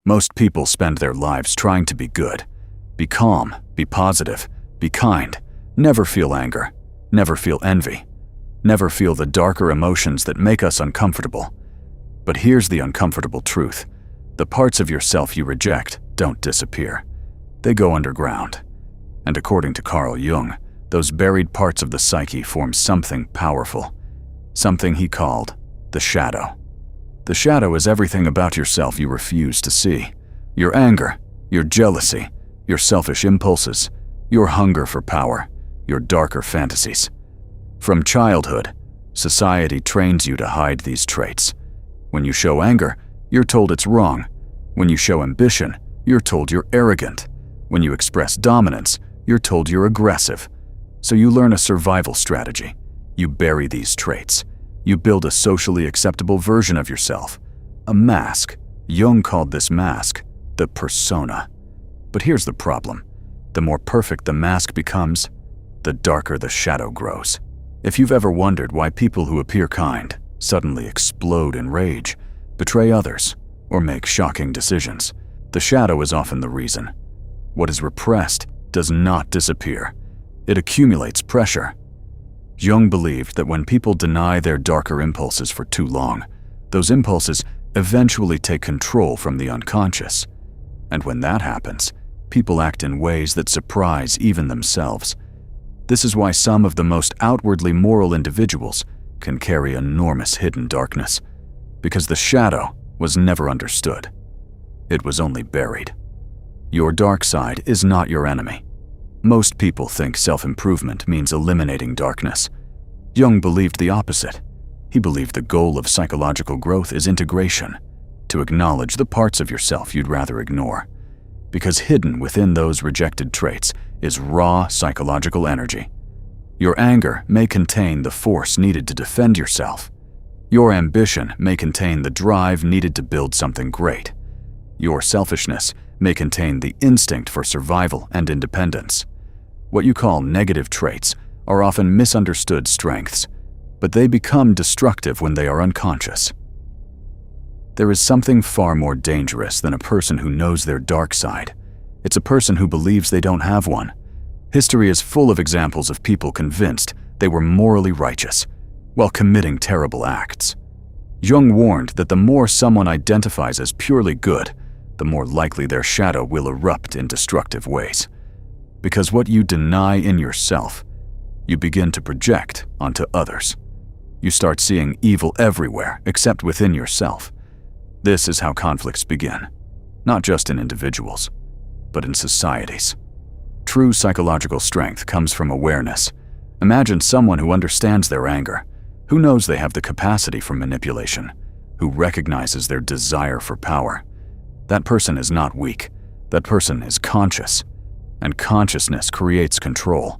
Most people spend their lives trying to be good. Be calm, be positive, be kind. Never feel anger, never feel envy, never feel the darker emotions that make us uncomfortable. But here's the uncomfortable truth. The parts of yourself you reject don't disappear. They go underground. And according to Carl Jung, those buried parts of the psyche form something powerful, something he called the shadow. The shadow is everything about yourself you refuse to see. Your anger, your jealousy, your selfish impulses, your hunger for power, your darker fantasies. From childhood, society trains you to hide these traits. When you show anger, you're told it's wrong. When you show ambition, you're told you're arrogant. When you express dominance, you're told you're aggressive. So you learn a survival strategy. You bury these traits. You build a socially acceptable version of yourself. A mask. Jung called this mask the persona. But here's the problem. The more perfect the mask becomes, the darker the shadow grows. If you've ever wondered why people who appear kind suddenly explode in rage, betray others, or make shocking decisions, the shadow is often the reason. What is repressed does not disappear. It accumulates pressure. Jung believed that when people deny their darker impulses for too long, those impulses eventually take control from the unconscious. And when that happens, people act in ways that surprise even themselves. This is why some of the most outwardly moral individuals can carry enormous hidden darkness, because the shadow was never understood. It was only buried. Your dark side is not your enemy. Most people think self-improvement means eliminating darkness. Jung believed the opposite. He believed the goal of psychological growth is integration, to acknowledge the parts of yourself you'd rather ignore. Because hidden within those rejected traits is raw psychological energy. Your anger may contain the force needed to defend yourself. Your ambition may contain the drive needed to build something great. Your selfishness may contain the instinct for survival and independence. What you call negative traits are often misunderstood strengths, but they become destructive when they are unconscious. There is something far more dangerous than a person who knows their dark side. It's a person who believes they don't have one. History is full of examples of people convinced they were morally righteous while committing terrible acts. Jung warned that the more someone identifies as purely good, the more likely their shadow will erupt in destructive ways. Because what you deny in yourself, you begin to project onto others. You start seeing evil everywhere except within yourself. This is how conflicts begin, not just in individuals, but in societies. True psychological strength comes from awareness. Imagine someone who understands their anger, who knows they have the capacity for manipulation, who recognizes their desire for power. That person is not weak. That person is conscious. And consciousness creates control.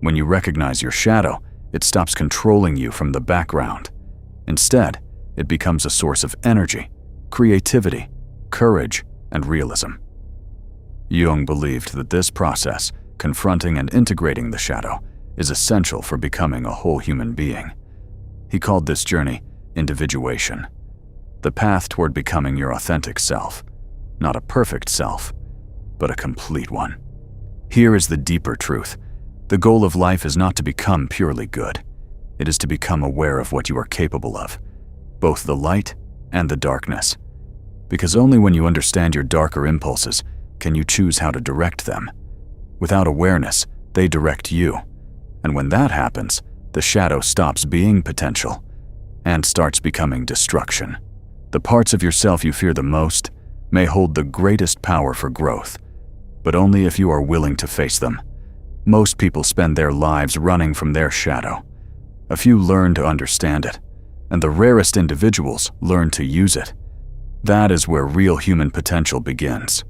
When you recognize your shadow, it stops controlling you from the background. Instead, it becomes a source of energy, creativity, courage, and realism. Jung believed that this process, confronting and integrating the shadow, is essential for becoming a whole human being. He called this journey individuation, the path toward becoming your authentic self, not a perfect self, but a complete one. Here is the deeper truth. The goal of life is not to become purely good. It is to become aware of what you are capable of, both the light and the darkness. Because only when you understand your darker impulses can you choose how to direct them. Without awareness, they direct you. And when that happens, the shadow stops being potential and starts becoming destruction. The parts of yourself you fear the most may hold the greatest power for growth, but only if you are willing to face them. Most people spend their lives running from their shadow. A few learn to understand it, and the rarest individuals learn to use it. That is where real human potential begins.